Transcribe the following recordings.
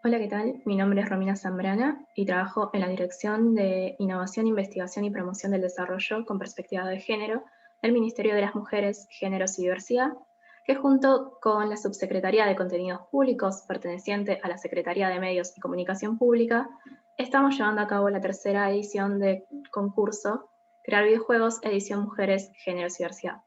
Hola, ¿qué tal? Mi nombre es Romina Zambrana y trabajo en la Dirección de Innovación, Investigación y Promoción del Desarrollo con Perspectiva de Género del Ministerio de las Mujeres, Géneros y Diversidad, que junto con la Subsecretaría de Contenidos Públicos, perteneciente a la Secretaría de Medios y Comunicación Pública, estamos llevando a cabo la tercera edición del concurso Crear Videojuegos, edición Mujeres, Géneros y Diversidad,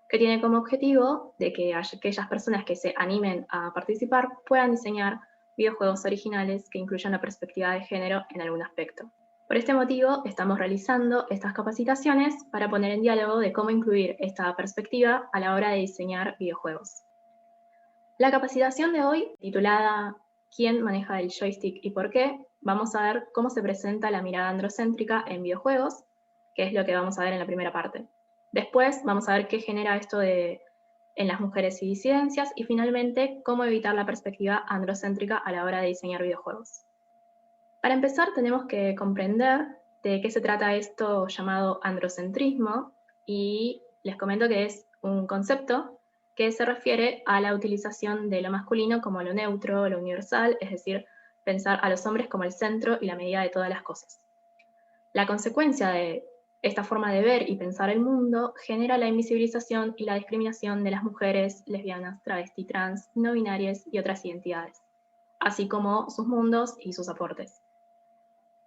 que tiene como objetivo de que aquellas personas que se animen a participar puedan diseñar videojuegos originales que incluyan la perspectiva de género en algún aspecto. Por este motivo, estamos realizando estas capacitaciones para poner en diálogo de cómo incluir esta perspectiva a la hora de diseñar videojuegos. La capacitación de hoy, titulada ¿Quién maneja el joystick y por qué?, vamos a ver cómo se presenta la mirada androcéntrica en videojuegos, que es lo que vamos a ver en la primera parte. Después vamos a ver qué genera esto en las mujeres y disidencias, y finalmente cómo evitar la perspectiva androcéntrica a la hora de diseñar videojuegos. Para empezar, tenemos que comprender de qué se trata esto llamado androcentrismo, y les comento que es un concepto que se refiere a la utilización de lo masculino como lo neutro, lo universal, es decir, pensar a los hombres como el centro y la medida de todas las cosas. La consecuencia de esta forma de ver y pensar el mundo genera la invisibilización y la discriminación de las mujeres, lesbianas, travesti, trans, no binarias y otras identidades, así como sus mundos y sus aportes.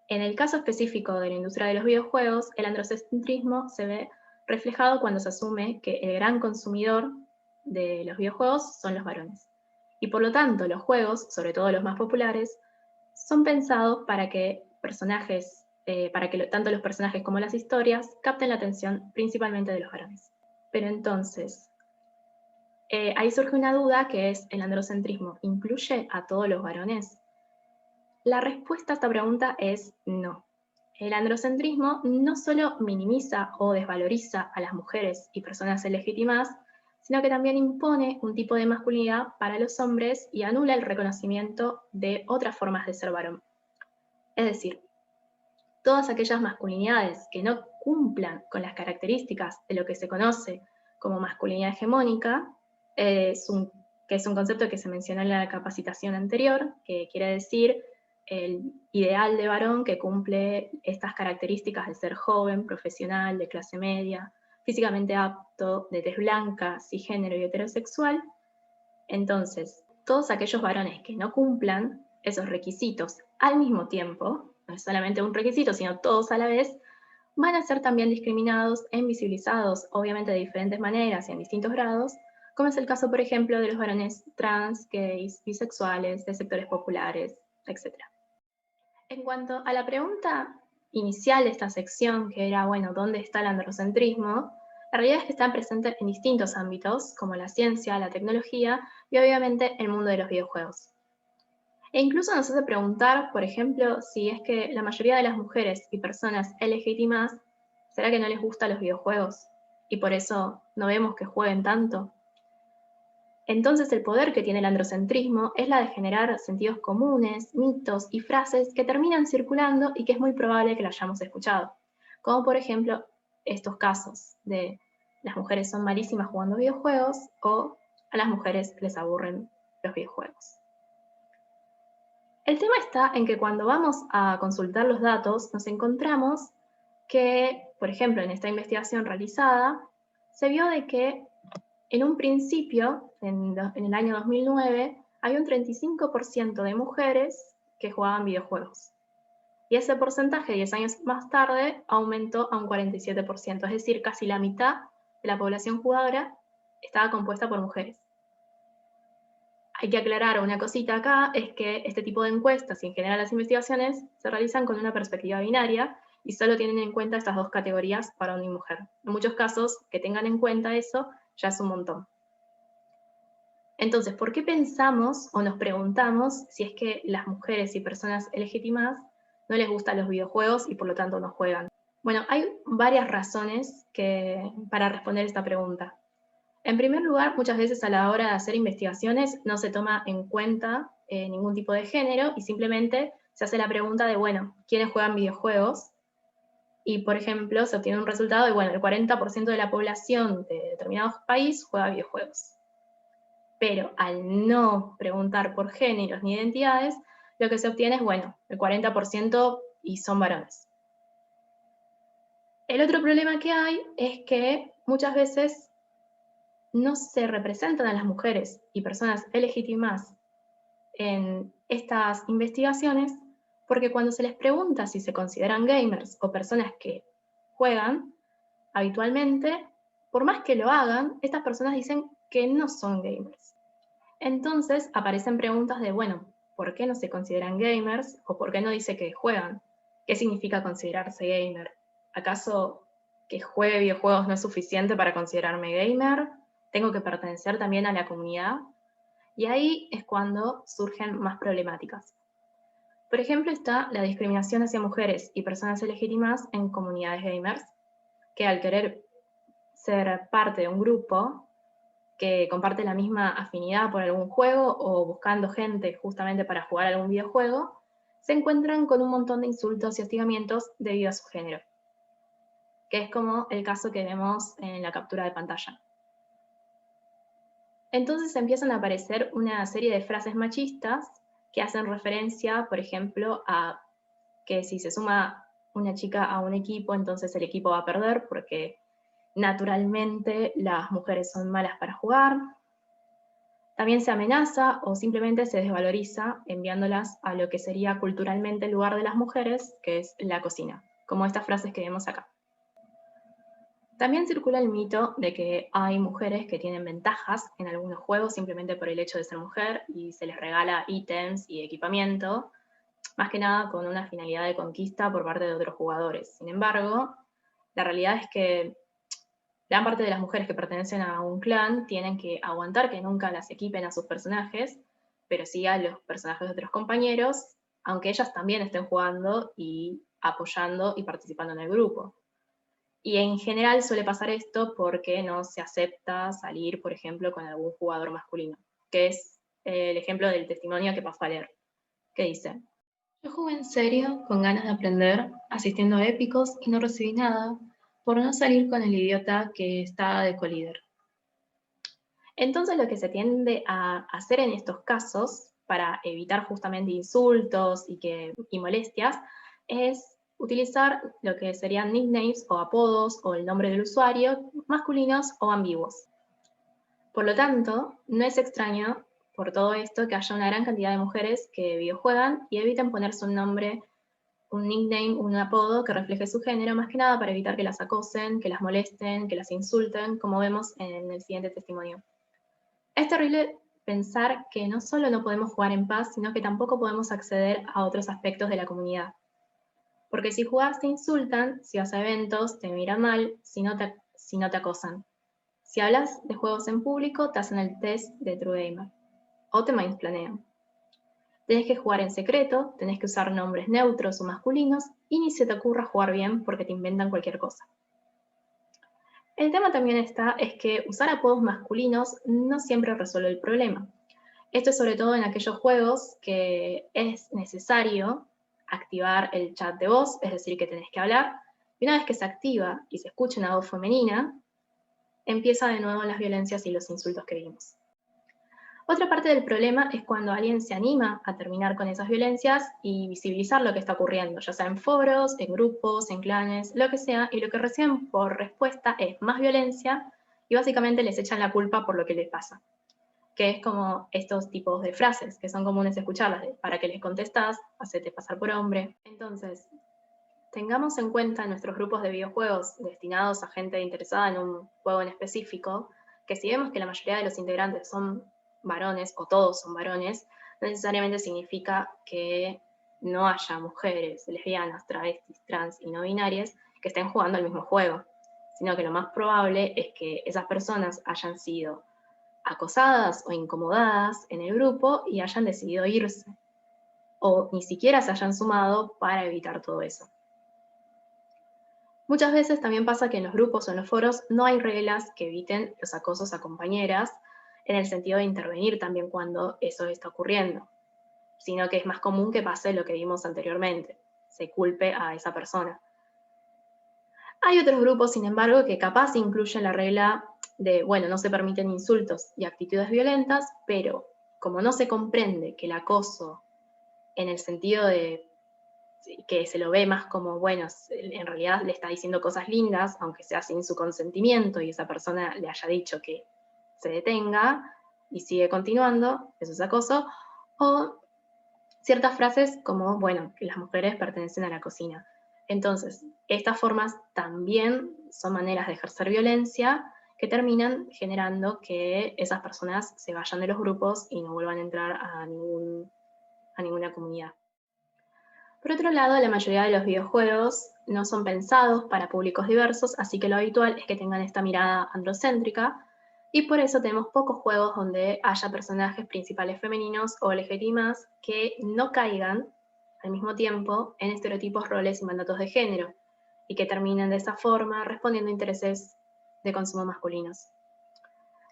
En el caso específico de la industria de los videojuegos, el androcentrismo se ve reflejado cuando se asume que el gran consumidor de los videojuegos son los varones. Y por lo tanto, los juegos, sobre todo los más populares, son pensados para que tanto los personajes como las historias capten la atención principalmente de los varones. Pero entonces, ahí surge una duda, que es: ¿el androcentrismo incluye a todos los varones? La respuesta a esta pregunta es no. El androcentrismo no solo minimiza o desvaloriza a las mujeres y personas legítimas, sino que también impone un tipo de masculinidad para los hombres y anula el reconocimiento de otras formas de ser varón. Es decir, todas aquellas masculinidades que no cumplan con las características de lo que se conoce como masculinidad hegemónica, que es un concepto que se mencionó en la capacitación anterior, que quiere decir el ideal de varón que cumple estas características de ser joven, profesional, de clase media, físicamente apto, de tez blanca, cisgénero y heterosexual. Entonces, todos aquellos varones que no cumplan esos requisitos al mismo tiempo, no es solamente un requisito, sino todos a la vez, van a ser también discriminados e invisibilizados, obviamente de diferentes maneras y en distintos grados, como es el caso, por ejemplo, de los varones trans, gays, bisexuales, de sectores populares, etc. En cuanto a la pregunta inicial de esta sección, que era, bueno, ¿dónde está el androcentrismo?, la realidad es que están presentes en distintos ámbitos, como la ciencia, la tecnología y obviamente el mundo de los videojuegos. E incluso nos hace preguntar, por ejemplo, si es que la mayoría de las mujeres y personas LGBTI+, ¿será que no les gustan los videojuegos? Y por eso no vemos que jueguen tanto. Entonces, el poder que tiene el androcentrismo es la de generar sentidos comunes, mitos y frases que terminan circulando y que es muy probable que la hayamos escuchado. Como por ejemplo estos casos de las mujeres son malísimas jugando videojuegos, o a las mujeres les aburren los videojuegos. El tema está en que cuando vamos a consultar los datos nos encontramos que, por ejemplo, en esta investigación realizada, se vio de que en un principio, en el año 2009, había un 35% de mujeres que jugaban videojuegos. Y ese porcentaje, 10 años más tarde, aumentó a un 47%, es decir, casi la mitad de la población jugadora estaba compuesta por mujeres. Hay que aclarar una cosita acá, es que este tipo de encuestas y en general las investigaciones se realizan con una perspectiva binaria y solo tienen en cuenta estas dos categorías, varón y mujer. En muchos casos, que tengan en cuenta eso ya es un montón. Entonces, ¿por qué pensamos o nos preguntamos si es que las mujeres y personas LGBTI+ no les gustan los videojuegos y por lo tanto no juegan? Bueno, hay varias razones para responder esta pregunta. En primer lugar, muchas veces a la hora de hacer investigaciones no se toma en cuenta ningún tipo de género y simplemente se hace la pregunta de, bueno, ¿quiénes juegan videojuegos? Y, por ejemplo, se obtiene un resultado de, bueno, el 40% de la población de determinado país juega videojuegos. Pero al no preguntar por géneros ni identidades, lo que se obtiene es, bueno, el 40% y son varones. El otro problema que hay es que muchas veces no se representan a las mujeres y personas LGTB+ en estas investigaciones, porque cuando se les pregunta si se consideran gamers o personas que juegan habitualmente, por más que lo hagan, estas personas dicen que no son gamers. Entonces aparecen preguntas de, bueno, ¿por qué no se consideran gamers? ¿O por qué no dice que juegan? ¿Qué significa considerarse gamer? ¿Acaso que juegue videojuegos no es suficiente para considerarme gamer? ¿Tengo que pertenecer también a la comunidad? Y ahí es cuando surgen más problemáticas. Por ejemplo, está la discriminación hacia mujeres y personas LGTB+ en comunidades gamers, que al querer ser parte de un grupo que comparte la misma afinidad por algún juego o buscando gente justamente para jugar algún videojuego, se encuentran con un montón de insultos y hostigamientos debido a su género, que es como el caso que vemos en la captura de pantalla. Entonces empiezan a aparecer una serie de frases machistas que hacen referencia, por ejemplo, a que si se suma una chica a un equipo, entonces el equipo va a perder porque naturalmente las mujeres son malas para jugar. También se amenaza o simplemente se desvaloriza enviándolas a lo que sería culturalmente el lugar de las mujeres, que es la cocina, como estas frases que vemos acá. También circula el mito de que hay mujeres que tienen ventajas en algunos juegos simplemente por el hecho de ser mujer y se les regala ítems y equipamiento, más que nada con una finalidad de conquista por parte de otros jugadores. Sin embargo, la realidad es que gran parte de las mujeres que pertenecen a un clan tienen que aguantar que nunca las equipen a sus personajes, pero sí a los personajes de otros compañeros, aunque ellas también estén jugando y apoyando y participando en el grupo. Y en general suele pasar esto porque no se acepta salir, por ejemplo, con algún jugador masculino, que es el ejemplo del testimonio que pasó a leer, que dice: yo jugué en serio, con ganas de aprender, asistiendo a épicos y no recibí nada por no salir con el idiota que estaba de colíder. Entonces lo que se tiende a hacer en estos casos, para evitar justamente insultos y molestias, es utilizar lo que serían nicknames o apodos o el nombre del usuario, masculinos o ambiguos. Por lo tanto, no es extraño por todo esto que haya una gran cantidad de mujeres que videojuegan y eviten ponerse un nombre, un nickname, un apodo que refleje su género, más que nada para evitar que las acosen, que las molesten, que las insulten, como vemos en el siguiente testimonio. Es terrible pensar que no solo no podemos jugar en paz, sino que tampoco podemos acceder a otros aspectos de la comunidad. Porque si jugás te insultan, si vas a eventos te miran mal, si no te acosan. Si hablas de juegos en público, te hacen el test de True Gamer. O te mansplanean. Tenés que jugar en secreto, tenés que usar nombres neutros o masculinos, y ni se te ocurra jugar bien porque te inventan cualquier cosa. El tema también es que usar apodos masculinos no siempre resuelve el problema. Esto es sobre todo en aquellos juegos que es necesario activar el chat de voz, es decir, que tenés que hablar, y una vez que se activa y se escucha una voz femenina, empieza de nuevo las violencias y los insultos que vimos. Otra parte del problema es cuando alguien se anima a terminar con esas violencias y visibilizar lo que está ocurriendo, ya sea en foros, en grupos, en clanes, lo que sea, y lo que reciben por respuesta es más violencia y básicamente les echan la culpa por lo que les pasa, que es como estos tipos de frases que son comunes escucharlas, de ¿para qué les contestas? Hacete pasar por hombre. Entonces, tengamos en cuenta en nuestros grupos de videojuegos destinados a gente interesada en un juego en específico, que si vemos que la mayoría de los integrantes son varones, o todos son varones, no necesariamente significa que no haya mujeres, lesbianas, travestis, trans y no binarias que estén jugando el mismo juego, sino que lo más probable es que esas personas hayan sido acosadas o incomodadas en el grupo y hayan decidido irse, o ni siquiera se hayan sumado para evitar todo eso. Muchas veces también pasa que en los grupos o en los foros no hay reglas que eviten los acosos a compañeras, en el sentido de intervenir también cuando eso está ocurriendo, sino que es más común que pase lo que vimos anteriormente, se culpe a esa persona. Hay otros grupos, sin embargo, que capaz incluyen la regla de, bueno, no se permiten insultos y actitudes violentas, pero como no se comprende que el acoso en el sentido de que se lo ve más como, bueno, en realidad le está diciendo cosas lindas, aunque sea sin su consentimiento y esa persona le haya dicho que se detenga y sigue continuando, eso es acoso, o ciertas frases como, bueno, que las mujeres pertenecen a la cocina. Entonces, estas formas también son maneras de ejercer violencia que terminan generando que esas personas se vayan de los grupos y no vuelvan a entrar a ninguna comunidad. Por otro lado, la mayoría de los videojuegos no son pensados para públicos diversos, así que lo habitual es que tengan esta mirada androcéntrica, y por eso tenemos pocos juegos donde haya personajes principales femeninos o LGBTI+, que no caigan al mismo tiempo en estereotipos, roles y mandatos de género, y que terminen de esa forma respondiendo a intereses de consumo masculinos.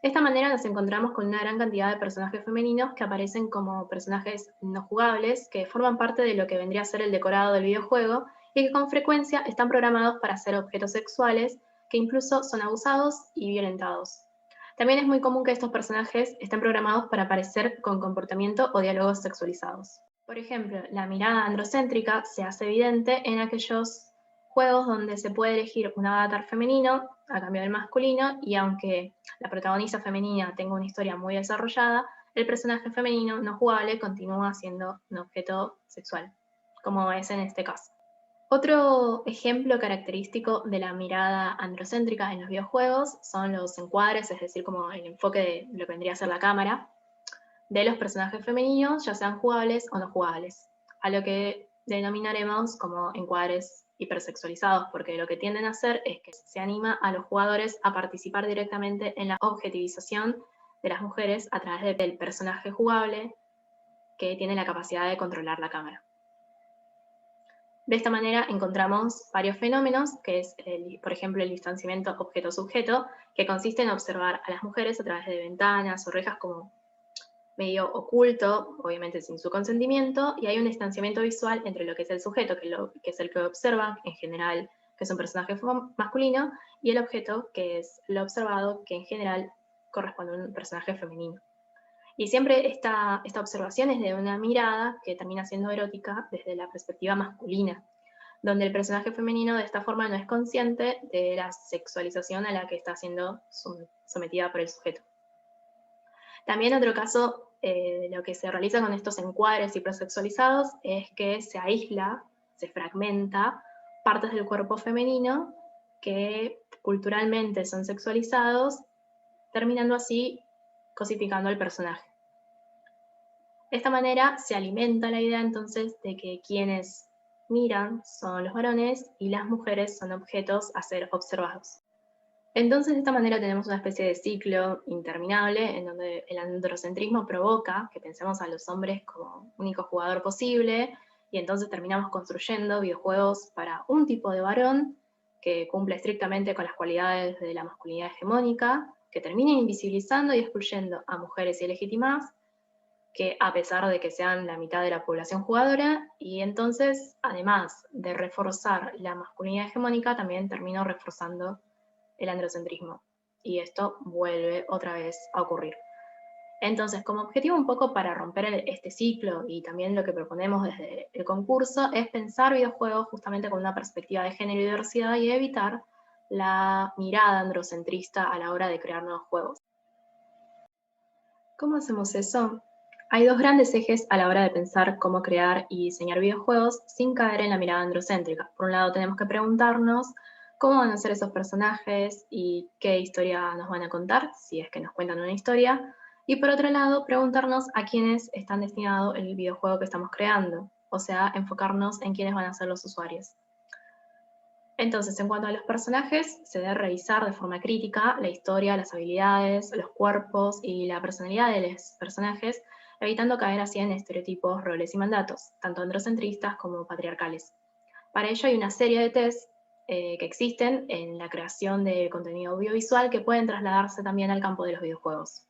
De esta manera nos encontramos con una gran cantidad de personajes femeninos que aparecen como personajes no jugables, que forman parte de lo que vendría a ser el decorado del videojuego y que con frecuencia están programados para ser objetos sexuales, que incluso son abusados y violentados. También es muy común que estos personajes estén programados para aparecer con comportamiento o diálogos sexualizados. Por ejemplo, la mirada androcéntrica se hace evidente en aquellos juegos donde se puede elegir un avatar femenino a cambio del masculino, y aunque la protagonista femenina tenga una historia muy desarrollada, el personaje femenino no jugable continúa siendo un objeto sexual, como es en este caso. Otro ejemplo característico de la mirada androcéntrica en los videojuegos son los encuadres, es decir, como el enfoque de lo que vendría a ser la cámara, de los personajes femeninos, ya sean jugables o no jugables, a lo que denominaremos como encuadres hipersexualizados, porque lo que tienden a hacer es que se anima a los jugadores a participar directamente en la objetivización de las mujeres a través del personaje jugable que tiene la capacidad de controlar la cámara. De esta manera encontramos varios fenómenos, que es, por ejemplo, el distanciamiento objeto-sujeto, que consiste en observar a las mujeres a través de ventanas o rejas como medio oculto, obviamente sin su consentimiento, y hay un distanciamiento visual entre lo que es el sujeto, que es el que observa, en general, que es un personaje masculino, y el objeto, que es lo observado, que en general corresponde a un personaje femenino. Y siempre esta observación es de una mirada que termina siendo erótica desde la perspectiva masculina, donde el personaje femenino de esta forma no es consciente de la sexualización a la que está siendo sometida por el sujeto. También otro caso de lo que se realiza con estos encuadres hipersexualizados es que se aísla, se fragmenta partes del cuerpo femenino que culturalmente son sexualizados, terminando así cosificando al personaje. De esta manera se alimenta la idea entonces de que quienes miran son los varones y las mujeres son objetos a ser observados. Entonces, de esta manera tenemos una especie de ciclo interminable en donde el androcentrismo provoca que pensemos a los hombres como único jugador posible, y entonces terminamos construyendo videojuegos para un tipo de varón que cumple estrictamente con las cualidades de la masculinidad hegemónica, que termina invisibilizando y excluyendo a mujeres y legítimas, que a pesar de que sean la mitad de la población jugadora, y entonces, además de reforzar la masculinidad hegemónica, también termino reforzando el androcentrismo, y esto vuelve otra vez a ocurrir. Entonces, como objetivo un poco para romper este ciclo, y también lo que proponemos desde el concurso, es pensar videojuegos justamente con una perspectiva de género y diversidad y evitar la mirada androcentrista a la hora de crear nuevos juegos. ¿Cómo hacemos eso? Hay dos grandes ejes a la hora de pensar cómo crear y diseñar videojuegos sin caer en la mirada androcéntrica. Por un lado, tenemos que preguntarnos cómo van a ser esos personajes y qué historia nos van a contar, si es que nos cuentan una historia. Y por otro lado, preguntarnos a quiénes están destinado el videojuego que estamos creando, o sea, enfocarnos en quiénes van a ser los usuarios. Entonces, en cuanto a los personajes, se debe revisar de forma crítica la historia, las habilidades, los cuerpos y la personalidad de los personajes, evitando caer así en estereotipos, roles y mandatos, tanto androcentristas como patriarcales. Para ello hay una serie de tests que existen en la creación de contenido audiovisual que pueden trasladarse también al campo de los videojuegos.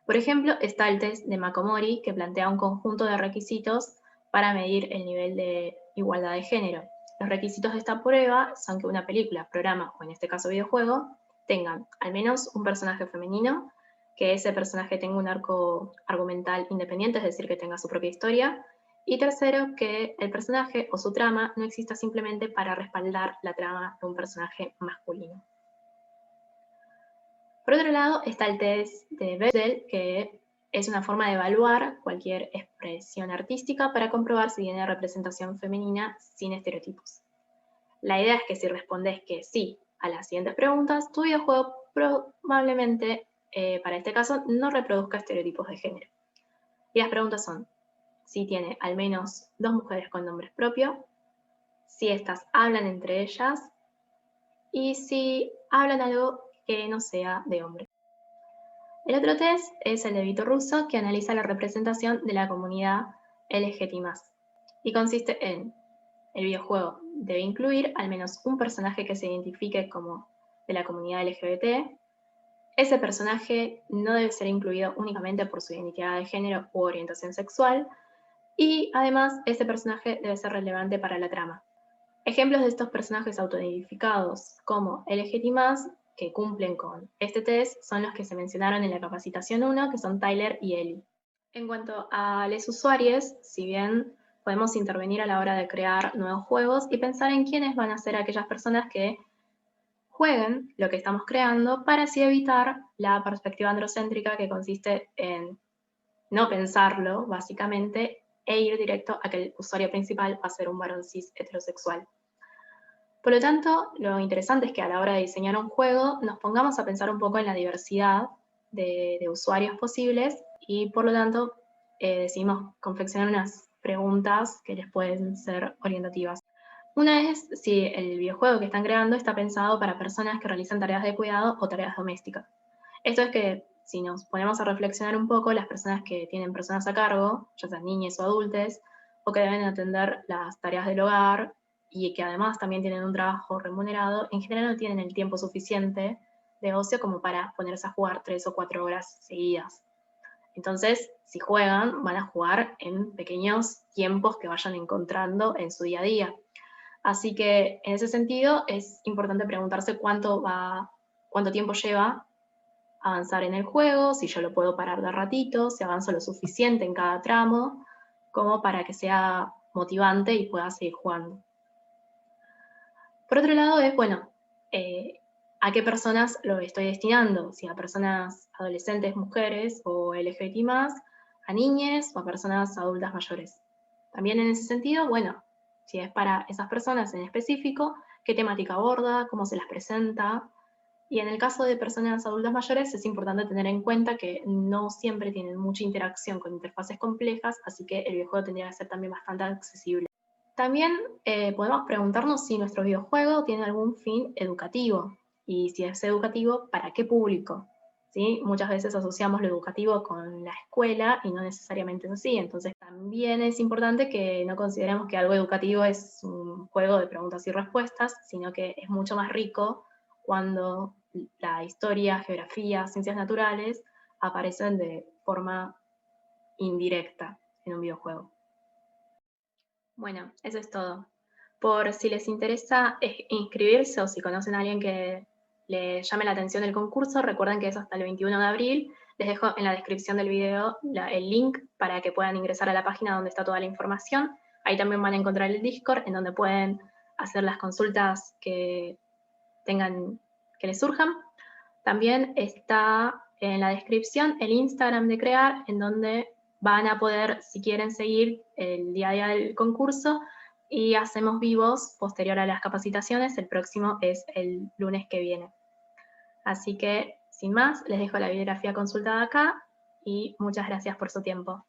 Por ejemplo, está el test de Makomori, que plantea un conjunto de requisitos para medir el nivel de igualdad de género. Los requisitos de esta prueba son que una película, programa o en este caso videojuego tengan al menos un personaje femenino, que ese personaje tenga un arco argumental independiente, es decir, que tenga su propia historia. Y tercero, que el personaje o su trama no exista simplemente para respaldar la trama de un personaje masculino. Por otro lado, está el test de Bechdel, que es una forma de evaluar cualquier expresión artística para comprobar si tiene representación femenina sin estereotipos. La idea es que si respondes que sí a las siguientes preguntas, tu videojuego probablemente, para este caso, no reproduzca estereotipos de género. Y las preguntas son: si tiene al menos 2 mujeres con nombres propios, si éstas hablan entre ellas y si hablan algo que no sea de hombre. El otro test es el de Vito Russo, que analiza la representación de la comunidad LGBTI+, y consiste en: el videojuego debe incluir al menos un personaje que se identifique como de la comunidad LGBT. Ese personaje no debe ser incluido únicamente por su identidad de género u orientación sexual, y además ese personaje debe ser relevante para la trama. Ejemplos de estos personajes autoidentificados como LGBTI+, que cumplen con este test, son los que se mencionaron en la capacitación 1, que son Tyler y Ellie. En cuanto a los usuarios, si bien podemos intervenir a la hora de crear nuevos juegos y pensar en quiénes van a ser aquellas personas que jueguen lo que estamos creando, para así evitar la perspectiva androcéntrica, que consiste en no pensarlo, básicamente, e ir directo a que el usuario principal va a ser un varón cis heterosexual. Por lo tanto, lo interesante es que a la hora de diseñar un juego nos pongamos a pensar un poco en la diversidad de usuarios posibles, y por lo tanto decidimos confeccionar unas preguntas que les pueden ser orientativas. Una es si el videojuego que están creando está pensado para personas que realizan tareas de cuidado o tareas domésticas. Esto es que, si nos ponemos a reflexionar un poco, las personas que tienen personas a cargo, ya sean niños o adultos, o que deben atender las tareas del hogar y que además también tienen un trabajo remunerado, en general no tienen el tiempo suficiente de ocio como para ponerse a jugar 3 o 4 horas seguidas. Entonces, si juegan, van a jugar en pequeños tiempos que vayan encontrando en su día a día. Así que en ese sentido es importante preguntarse cuánto tiempo lleva avanzar en el juego, si yo lo puedo parar de ratito, si avanzo lo suficiente en cada tramo, como para que sea motivante y pueda seguir jugando. Por otro lado es, bueno, ¿a qué personas lo estoy destinando? Si a personas adolescentes, mujeres o LGBTI+, a niñas o a personas adultas mayores. También en ese sentido, bueno, si es para esas personas en específico, qué temática aborda, cómo se las presenta. Y en el caso de personas adultas mayores es importante tener en cuenta que no siempre tienen mucha interacción con interfaces complejas, así que el videojuego tendría que ser también bastante accesible. También podemos preguntarnos si nuestro videojuego tiene algún fin educativo, y si es educativo, ¿para qué público? ¿Sí? Muchas veces asociamos lo educativo con la escuela y no necesariamente es así. Entonces también es importante que no consideremos que algo educativo es un juego de preguntas y respuestas, sino que es mucho más rico cuando la historia, geografía, ciencias naturales aparecen de forma indirecta en un videojuego. Bueno, eso es todo. Por si les interesa inscribirse, o si conocen a alguien que le llame la atención el concurso, recuerden que es hasta el 21 de abril. Les dejo en la descripción del video el link para que puedan ingresar a la página donde está toda la información. Ahí también van a encontrar el Discord, en donde pueden hacer las consultas que les surjan. También está en la descripción el Instagram de Crear, en donde van a poder, si quieren, seguir el día a día del concurso, y hacemos vivos posterior a las capacitaciones. El próximo es el lunes que viene. Así que, sin más, les dejo la bibliografía consultada acá y muchas gracias por su tiempo.